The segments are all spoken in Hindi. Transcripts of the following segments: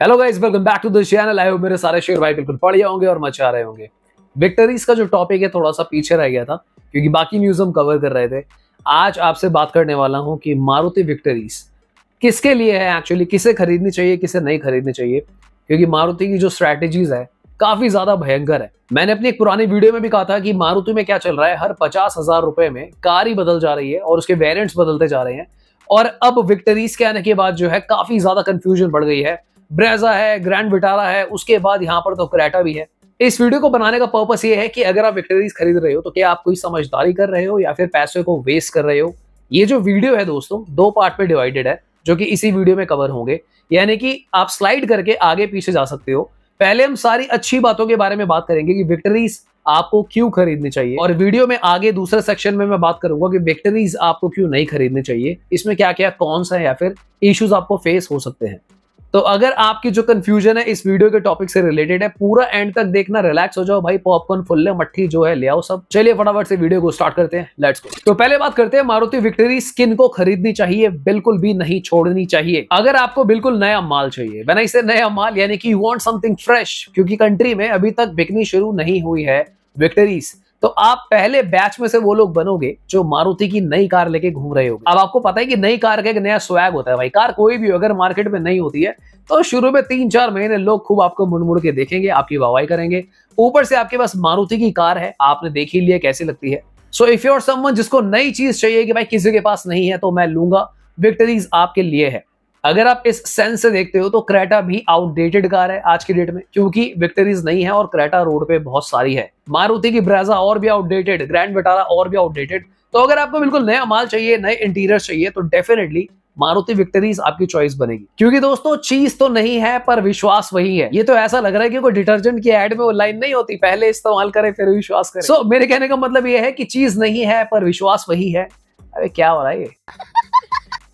Hello guys, welcome back to the channel. I hope मेरे सारे शेयर भाई बिल्कुल बढ़िया होंगे और मचा रहे होंगे। विक्टरीज का जो टॉपिक है थोड़ा सा पीछे रह गया था क्योंकि बाकी न्यूज हम कवर कर रहे थे। आज आपसे बात करने वाला हूं कि मारुति विक्टरीज किसके लिए है, एक्चुअली किसे खरीदनी चाहिए किसे नहीं खरीदनी चाहिए, क्योंकि मारुति की जो स्ट्रैटेजीज है काफी ज्यादा भयंकर है। मैंने अपनी एक पुरानी वीडियो में भी कहा था कि मारुति में क्या चल रहा है, हर 50,000 रुपए में कार ही बदल जा रही है और उसके वेरिएंट्स बदलते जा रहे हैं। और अब विक्टरीज के आने के बाद जो है काफी ज्यादा कंफ्यूजन बढ़ गई है। ब्रेजा है, ग्रैंड विटारा है, उसके बाद यहाँ पर तो क्रेटा भी है। इस वीडियो को बनाने का पर्पस ये है कि अगर आप विक्टरीज खरीद रहे हो तो क्या आप कोई समझदारी कर रहे हो या फिर पैसे को वेस्ट कर रहे हो। ये जो वीडियो है दोस्तों 2 पार्ट में डिवाइडेड है जो कि इसी वीडियो में कवर होंगे, यानी कि आप स्लाइड करके आगे पीछे जा सकते हो। पहले हम सारी अच्छी बातों के बारे में बात करेंगे कि विक्टरीज आपको क्यों खरीदनी चाहिए, और वीडियो में आगे दूसरे सेक्शन में मैं बात करूंगा कि विक्टरीज आपको क्यों नहीं खरीदनी चाहिए, इसमें क्या क्या कॉन्स है या फिर इश्यूज आपको फेस हो सकते हैं। तो अगर आपकी जो कंफ्यूजन है इस वीडियो के टॉपिक से रिलेटेड है, पूरा एंड तक देखना, रिलैक्स हो जाओ भाई, पॉपकॉर्न फुल ले, मट्ठी जो है ले आओ सब। चलिए फटाफट से वीडियो को स्टार्ट करते हैं, लेट्स गो। तो पहले बात करते हैं मारुति विक्टरीज किन को खरीदनी चाहिए, बिल्कुल भी नहीं छोड़नी चाहिए। अगर आपको बिल्कुल नया माल चाहिए, व्हेन आई से नया माल यानी कि यू वांट समथिंग फ्रेश, क्योंकि कंट्री में अभी तक बिकनी शुरू नहीं हुई है विक्टरीज, तो आप पहले बैच में से वो लोग बनोगे जो मारुति की नई कार लेके घूम रहे होगे। अब आपको पता है कि नई कार का एक नया स्वैग होता है भाई। कार कोई भी अगर मार्केट में नहीं होती है तो शुरू में 3-4 महीने लोग खूब आपको मुड़ मुड़ के देखेंगे, आपकी वाहवाही करेंगे। ऊपर से आपके पास मारुति की कार है, आपने देख ही लिया कैसी लगती है। So if you are someone जिसको नई चीज चाहिए कि भाई किसी के पास नहीं है तो मैं लूंगा, विक्टरीज आपके लिए है। अगर आप इस सेंस से देखते हो तो क्रेटा भी आउटडेटेड कार है आज की डेट में, क्योंकि विक्टरीज नहीं है और क्रेटा रोड पे बहुत सारी है। मारुति की ब्रेजा और भी आउटडेटेड, ग्रैंड विटारा और भी आउटडेटेड। तो अगर आपको बिल्कुल नया माल चाहिए, नए इंटीरियर चाहिए, तो डेफिनेटली मारुति विक्टरीज आपकी चॉइस बनेगी। क्योंकि दोस्तों चीज तो नहीं है पर विश्वास वही है। ये तो ऐसा लग रहा है कि कोई डिटर्जेंट की एड में वो लाइन नहीं होती, पहले इस्तेमाल करे फिर विश्वास करे। सो मेरे कहने का मतलब ये है कि चीज नहीं है पर विश्वास वही है। अरे क्या हो रहा है ये?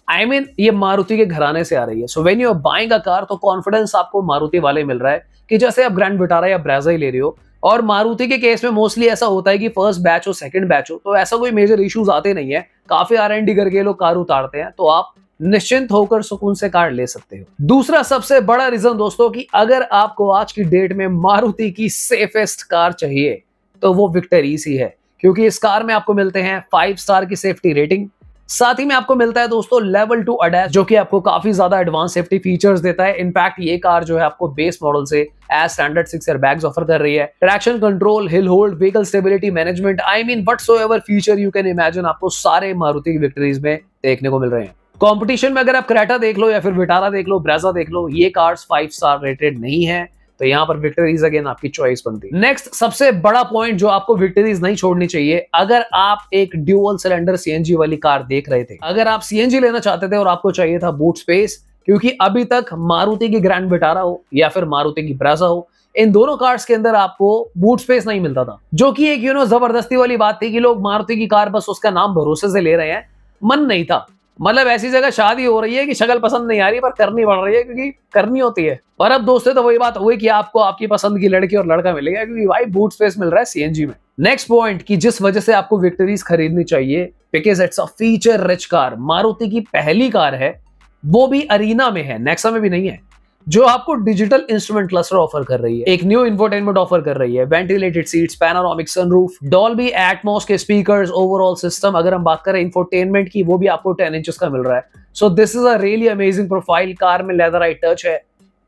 I mean, ये मारुति के घराने से आ रही है। So when you are buying a car तो कॉन्फिडेंस आपको मारुति वाले मिल रहा है कि जैसे आप ग्रैंड विटारा या ब्रेजा ही ले रहे हो। और मारुति के केस में मोस्टली ऐसा होता है कि फर्स्ट बैच हो, सेकंड बैच हो, तो ऐसा कोई मेजर इश्यूज आते नहीं है। काफी R&D करके लोग कार उतारते हैं, तो आप निश्चिंत होकर सुकून से कार ले सकते हो। दूसरा सबसे बड़ा रीजन दोस्तों कि अगर आपको आज की डेट में मारुति की सेफेस्ट कार चाहिए तो वो विक्टरीज ही है, क्योंकि इस कार में आपको मिलते हैं 5 स्टार की सेफ्टी रेटिंग। साथ ही में आपको मिलता है दोस्तों लेवल 2 ADAS, जो कि आपको काफी ज्यादा एडवांस सेफ्टी फीचर्स देता है। इनफैक्ट ये कार जो है आपको बेस मॉडल से एज स्टैंडर्ड 6 एयरबैग्स ऑफर कर रही है। Traction control, hill hold, vehicle stability management, I mean whatsoever feature you can imagine, आपको सारे मारुति की विक्टरीज में देखने को मिल रहे हैं। कंपटीशन में अगर आप क्रेटा देख लो या फिर विटारा देख लो, ब्रेजा देख लो, ये कार्स 5 स्टार रेटेड नहीं है, तो यहाँ पर विक्टरीज अगेन आपकी चॉइस बनती है। नेक्स्ट सबसे बड़ा पॉइंट जो आपको विक्टरीज नहीं छोड़नी चाहिए, अगर आप एक ड्यूअल सिलेंडर सीएनजी वाली कार देख रहे थे, अगर आप सीएनजी लेना चाहते थे और आपको चाहिए था बूट स्पेस, क्योंकि अभी तक मारुति की ग्रैंड विटारा हो या फिर मारुति की ब्रेजा हो, इन दोनों कार्स के अंदर आपको बूट स्पेस नहीं मिलता था, जो कि एक जबरदस्ती वाली बात थी कि लोग मारुति की कार बस उसका नाम भरोसे से ले रहे हैं। मन नहीं था, मतलब ऐसी जगह शादी हो रही है कि शक्ल पसंद नहीं आ रही पर करनी पड़ रही है क्योंकि करनी होती है। और अब दोस्तों तो वही बात हुई कि आपको आपकी पसंद की लड़की और लड़का मिलेगा, क्योंकि भाई बूट स्पेस मिल रहा है सीएनजी में। नेक्स्ट पॉइंट कि जिस वजह से आपको विक्टरीज खरीदनी चाहिए, because it's a feature rich car. Maruti की पहली कार है, वो भी अरीना में है, नेक्सा में भी नहीं है, जो आपको डिजिटल इंस्ट्रूमेंट क्लस्टर ऑफर कर रही है, एक न्यू इंफोटेनमेंट ऑफर कर रही है, ventilated seats, panoramic sunroof, Dolby Atmos के स्पीकर्स, ओवरऑल सिस्टम अगर हम बात करें इंफोटेनमेंट की, वो भी आपको 10 इंचेस का मिल रहा है। So this is a really amazing profile. Car में लेदराइट टच है,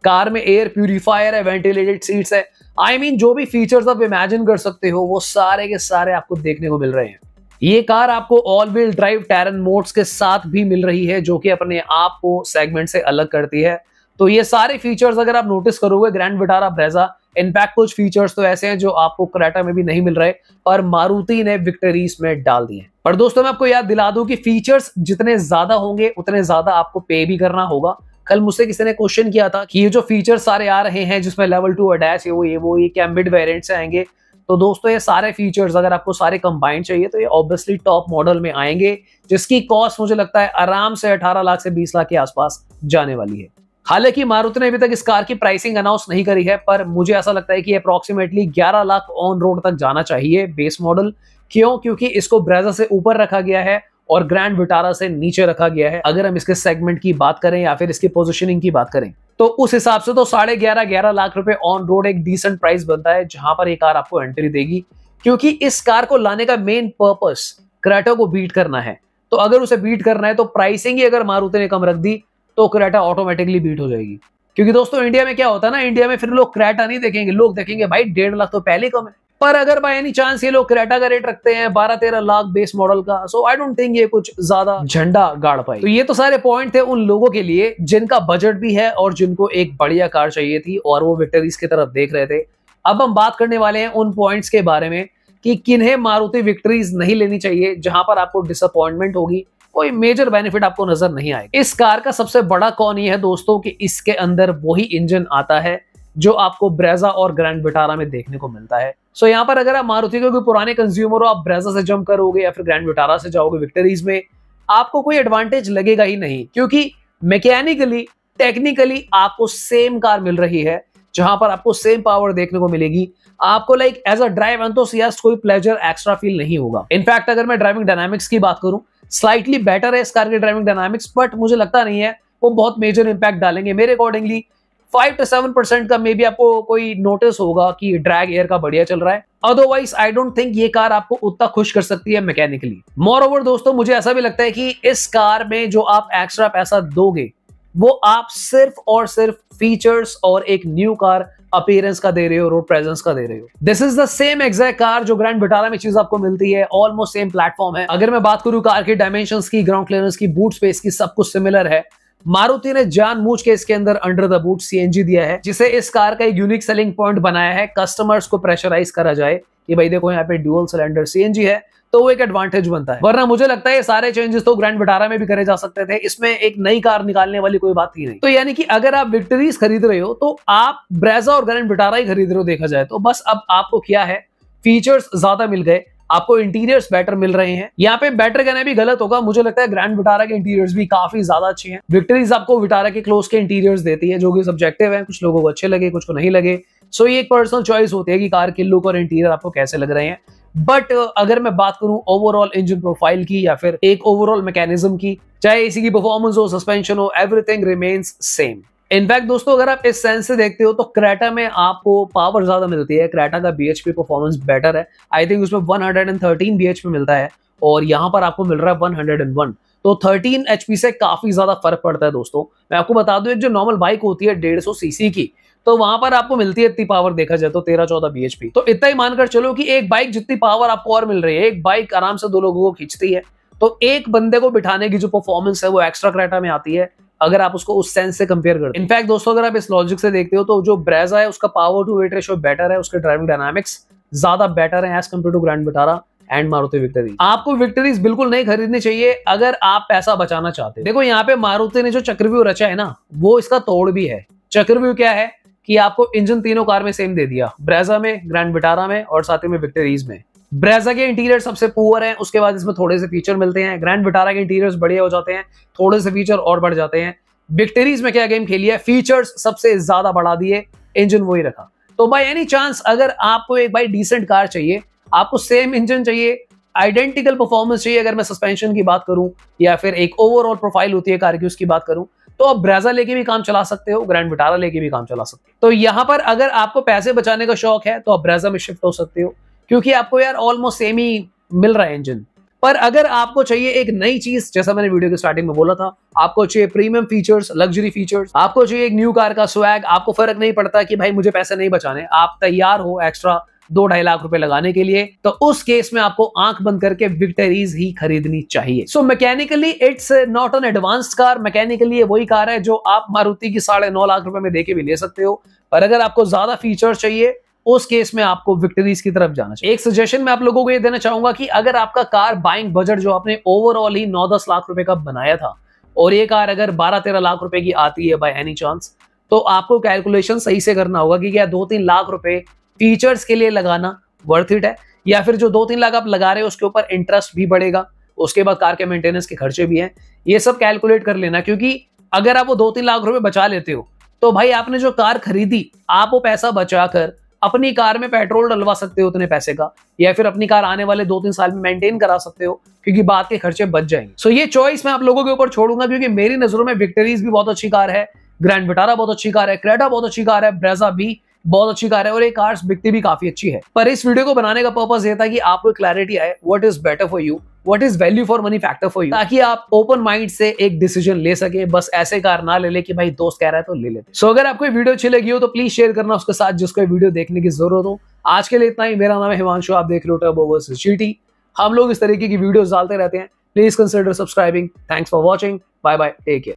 कार में एयर प्यूरिफायर है, वेंटिलेटेड सीट्स है, आई मीन जो भी फीचर्स आप इमेजिन कर सकते हो वो सारे के सारे आपको देखने को मिल रहे हैं। ये कार आपको all wheel drive terrain modes के साथ भी मिल रही है, जो कि अपने आप को सेगमेंट से अलग करती है। तो ये सारे फीचर्स अगर आप नोटिस करोगे ग्रैंड विटारा, ब्रेजा, इनफैक्ट कुछ फीचर्स तो ऐसे हैं जो आपको क्रेटा में भी नहीं मिल रहे और मारुति ने विक्टरीज में डाल दिए। और दोस्तों मैं आपको याद दिला दूं कि फीचर्स जितने ज्यादा होंगे उतने ज्यादा आपको पे भी करना होगा। कल मुझसे किसी ने क्वेश्चन किया था कि ये जो फीचर्स सारे आ रहे हैं जिसमें लेवल 2 ADAS ये क्या मिड वेरिएंट से आएंगे, तो दोस्तों ये सारे फीचर्स अगर आपको सारे कंबाइंड चाहिए तो ये ऑब्वियसली टॉप मॉडल में आएंगे, जिसकी कॉस्ट मुझे लगता है आराम से 18 लाख से 20 लाख के आसपास जाने वाली है। हालांकि मारुति ने अभी तक इस कार की प्राइसिंग अनाउंस नहीं करी है, पर मुझे ऐसा लगता है कि अप्रोक्सीमेटली 11 लाख ऑन रोड तक जाना चाहिए बेस मॉडल। क्यों? क्योंकि इसको ब्रेजा से ऊपर रखा गया है और ग्रैंड विटारा से नीचे रखा गया है। अगर हम इसके सेगमेंट की बात करें या फिर इसकी पोजीशनिंग की बात करें तो उस हिसाब से तो 11.5 लाख रुपए ऑन रोड एक डिसेंट प्राइस बनता है जहां पर ये कार आपको एंट्री देगी, क्योंकि इस कार को लाने का मेन पर्पस क्रेटा को बीट करना है। तो अगर उसे बीट करना है तो प्राइसिंग ही अगर मारुति ने कम रख दी तो क्रेटा ऑटोमेटिकली बीट हो जाएगी। क्योंकि दोस्तों इंडिया में क्या होता है ना, इंडिया में फिर लोग क्रेटा नहीं देखेंगे, लोग देखेंगे भाई 1.5 लाख तो पहले कम है। पर अगर बाय एनी चांस ये लोग क्रेटा का रेट रखते हैं 12-13 लाख बेस मॉडल का, सो आई डोंट थिंक ये कुछ ज्यादा झंडा गाड़ पाए। तो ये तो सारे पॉइंट थे उन लोगों के लिए जिनका बजट भी है और जिनको एक बढ़िया कार चाहिए थी और वो विक्टरीज की तरफ देख रहे थे। अब हम बात करने वाले हैं उन पॉइंट्स के बारे में कि किन्हें मारुति विक्टरीज नहीं लेनी चाहिए, जहां पर आपको डिसअपॉइंटमेंट होगी, कोई मेजर बेनिफिट आपको नजर नहीं आएगा। इस कार का सबसे बड़ा कौन ये है दोस्तों कि इसके अंदर वही इंजन आता है जो आपको ब्रेजा और ग्रैंड विटारा में देखने को मिलता है। सो यहाँ पर अगर आप मारुति के कोई पुराने कंज्यूमर हो, आप ब्रेजा से जंप करोगे या फिर ग्रैंड विटारा से जाओगे विक्टरीज में, आपको कोई एडवांटेज लगेगा ही नहीं, क्योंकि मैकेनिकली टेक्निकली आपको सेम कार मिल रही है जहां पर आपको सेम पावर देखने को मिलेगी। आपको like as a drive enthusiast कोई प्लेजर एक्स्ट्रा फील नहीं होगा। इनफैक्ट अगर मैं ड्राइविंग डायनामिक्स की बात करूं, स्लाइटली बेटर है इस कार की ड्राइविंग डायनामिक्स, बट मुझे लगता नहीं है वो बहुत मेजर इंपैक्ट डालेंगे। मेरे अकॉर्डिंगली 5 to 7% का मे बी आपको कोई नोटिस होगा कि ड्रैग एयर का बढ़िया चल रहा है। अदरवाइज आई डोंट थिंक ये कार आपको उतना खुश कर सकती है मैकेनिकली। मोर ओवर दोस्तों मुझे ऐसा भी लगता है कि इस कार में जो आप एक्स्ट्रा पैसा दोगे वो आप सिर्फ और सिर्फ फीचर्स और एक न्यू कार अपीयरेंस का दे रहे हो, रोड प्रेजेंस का दे रहे हो। This is the same exact car जो ग्रैंड विटारा में चीज आपको मिलती है, ऑलमोस्ट सेम प्लेटफॉर्म है। अगर मैं बात करूं कार के डायमेंशंस की, ग्राउंड क्लियरेंस की, बूट स्पेस की, सब कुछ सिमिलर है। मारुति ने जानबूझ के इसके अंदर अंडर द बूट सीएनजी दिया है, जिसे इस कार का एक यूनिक सेलिंग पॉइंट बनाया है। कस्टमर्स को प्रेशराइज करा जाए कि भाई देखो यहाँ पे ड्यूअल सिलेंडर सीएनजी है, तो वो एक एडवांटेज बनता है। वरना मुझे लगता है ये सारे चेंजेस तो ग्रैंड विटारा में भी करे जा सकते थे, इसमें एक नई कार निकालने वाली कोई बात ही नहीं। तो यानी कि अगर आप विक्टरीज खरीद रहे हो तो आप ब्रेजा और ग्रैंड विटारा ही खरीद रहे हो देखा जाए तो। बस अब आपको क्या है, फीचर्स ज्यादा मिल गए, आपको इंटीरियर्स बेटर मिल रहे हैं। यहाँ पे बेटर कहना भी गलत होगा, मुझे लगता है ग्रैंड विटारा के इंटीरियर्स भी काफी ज्यादा अच्छे हैं। विक्टरीज आपको विटारा के क्लोज के इंटीरियर्स देती है जो कि सब्जेक्टिव है, कुछ लोगों को अच्छे लगे कुछ को नहीं लगे। सो ये एक पर्सनल चॉइस होती है कि कार के लुक और इंटीरियर आपको कैसे लग रहे हैं। बट अगर मैं बात करूं ओवरऑल इंजन प्रोफाइल की या फिर एक ओवरऑल मैकेनिज्म की, चाहे इसी की परफॉर्मेंस हो, सस्पेंशन हो, एवरीथिंग रिमेन्स सेम। इनफैक्ट दोस्तों अगर आप इस सेंस से देखते हो तो क्रेटा में आपको पावर ज्यादा मिलती है। क्रेटा का बीएचपी परफॉर्मेंस बेटर है, आई थिंक उसमें 113 बीएचपी मिलता है और यहाँ पर आपको मिल रहा है 101। तो 13 एचपी से काफी ज्यादा फर्क पड़ता है दोस्तों। मैं आपको बता दूं एक जो नॉर्मल बाइक होती है 150 सीसी की, तो वहां पर आपको मिलती है इतनी पावर देखा जाए तो 13-14 बीएचपी। तो इतना ही मानकर चलो कि एक बाइक जितनी पावर आपको और मिल रही है, एक बाइक आराम से 2 लोगों को खींचती है, तो एक बंदे को बिठाने की जो परफॉर्मेंस है वो एक्स्ट्रा क्रेटा में आती है अगर आप उसको उस सेंस से कंपेयर करते हो। इनफैक्ट दोस्तों अगर आप इस लॉजिक से देखते हो तो जो ब्रेजा है उसका power to weight ratio better है, उसके ड्राइविंग डायनामिक्स ज्यादा बेटर है as compared to Grand Vitara and Maruti Victoris. आपको विक्टरीज बिल्कुल नहीं खरीदनी चाहिए अगर आप पैसा बचाना चाहते हो। देखो यहाँ पे मारुति ने जो चक्रव्यूह रचा है ना, वो इसका तोड़ भी है। चक्रव्यूह क्या है कि आपको इंजन तीनों कार में सेम दे दिया, ब्रेजा में, ग्रैंड विटारा में और साथ ही में विक्टरीज में। ब्रेजा के इंटीरियर सबसे पुअर हैं, उसके बाद इसमें थोड़े से फीचर मिलते हैं। ग्रैंड विटारा के इंटीरियर्स बढ़िया हो जाते हैं, थोड़े से फीचर और बढ़ जाते हैं। विक्टरीज में क्या गेम खेली है, फीचर्स सबसे ज्यादा बढ़ा दिए, इंजन वही रखा। तो बाय एनी चांस अगर आपको एक भाई डिसेंट कार चाहिए, आपको सेम इंजन चाहिए, आइडेंटिकल परफॉर्मेंस चाहिए, अगर मैं सस्पेंशन की बात करूं या फिर एक ओवरऑल प्रोफाइल होती है कार की उसकी बात करूं, तो आप ब्रेजा लेके भी काम चला सकते हो, ग्रैंड विटारा लेके भी काम चला सकते हो। तो यहां पर अगर आपको पैसे बचाने का शौक है तो आप ब्रेजा में शिफ्ट हो सकते हो, क्योंकि आपको यार ऑलमोस्ट सेम ही मिल रहा है इंजन। पर अगर आपको चाहिए एक नई चीज, जैसा मैंने वीडियो के स्टार्टिंग में बोला था, आपको चाहिए प्रीमियम फीचर्स, लग्जरी फीचर्स, आपको चाहिए एक न्यू कार का स्वैग, आपको फर्क नहीं पड़ता कि भाई मुझे पैसे नहीं बचाने, आप तैयार हो एक्स्ट्रा 2-2.5 लाख रुपए लगाने के लिए, तो उस केस में आपको आंख बंद करके विक्टरीज ही खरीदनी चाहिए। So mechanically it's not an advanced car, mechanically ये वही कार है जो आप मारुति की 9.5 लाख रुपए में देके भी ले सकते हो। पर अगर आपको ज्यादा फीचर्स चाहिए उस केस में आपको विक्टरीज की तरफ जाना चाहिए। एक सजेशन मैं आप लोगों को ये देना चाहूंगा कि अगर आपका कार बाइंग बजट जो आपने ओवरऑल ही 9-10 लाख रुपए का बनाया था और ये कार अगर 12-13 लाख रुपए की आती है बाय एनी चांस, तो आपको कैलकुलेशन सही से करना होगा कि क्या 2-3 लाख रुपए फीचर्स के लिए लगाना वर्थ इट है, या फिर जो 2-3 लाख आप लगा रहे हो उसके ऊपर इंटरेस्ट भी बढ़ेगा, उसके बाद कार के मेंटेनेंस के खर्चे भी हैं। ये सब कैलकुलेट कर लेना, क्योंकि अगर आप वो 2-3 लाख रुपए बचा लेते हो तो भाई आपने जो कार खरीदी, आप वो पैसा बचाकर अपनी कार में पेट्रोल डलवा सकते हो उतने पैसे का, या फिर अपनी कार आने वाले 2-3 साल में मेंटेन करा सकते हो, क्योंकि बाद के खर्चे बच जाएंगे। सो ये चॉइस मैं आप लोगों के ऊपर छोड़ूंगा, क्योंकि मेरी नजरों में विक्टरीज भी बहुत अच्छी कार है, ग्रैंड विटारा बहुत अच्छी कार है, क्रेटा बहुत अच्छी कार है, ब्रेजा भी बहुत अच्छी कार है, और ये कार्स बिकती भी काफी अच्छी है। पर इस वीडियो को बनाने का पर्पस ये था कि आपको क्लैरिटी आए, what is better for you, what is value for money factor for you, ताकि आप ओपन माइंड से एक डिसीजन ले सके। बस ऐसे कार ना ले कि भाई दोस्त कह रहा है तो ले लेते। सो अगर आपको ये वीडियो अच्छी लगी हो तो प्लीज शेयर करना उसके साथ जिसको ये वीडियो देखने की जरूरत हो। आज के लिए इतना ही। मेरा नाम है हिमांशु, आप देख रहे हो टर्बो वर्सेस जीटी। हम लोग इस तरीके की वीडियोस डालते रहते हैं। Please consider subscribing. Thanks for watching. Bye bye, take care.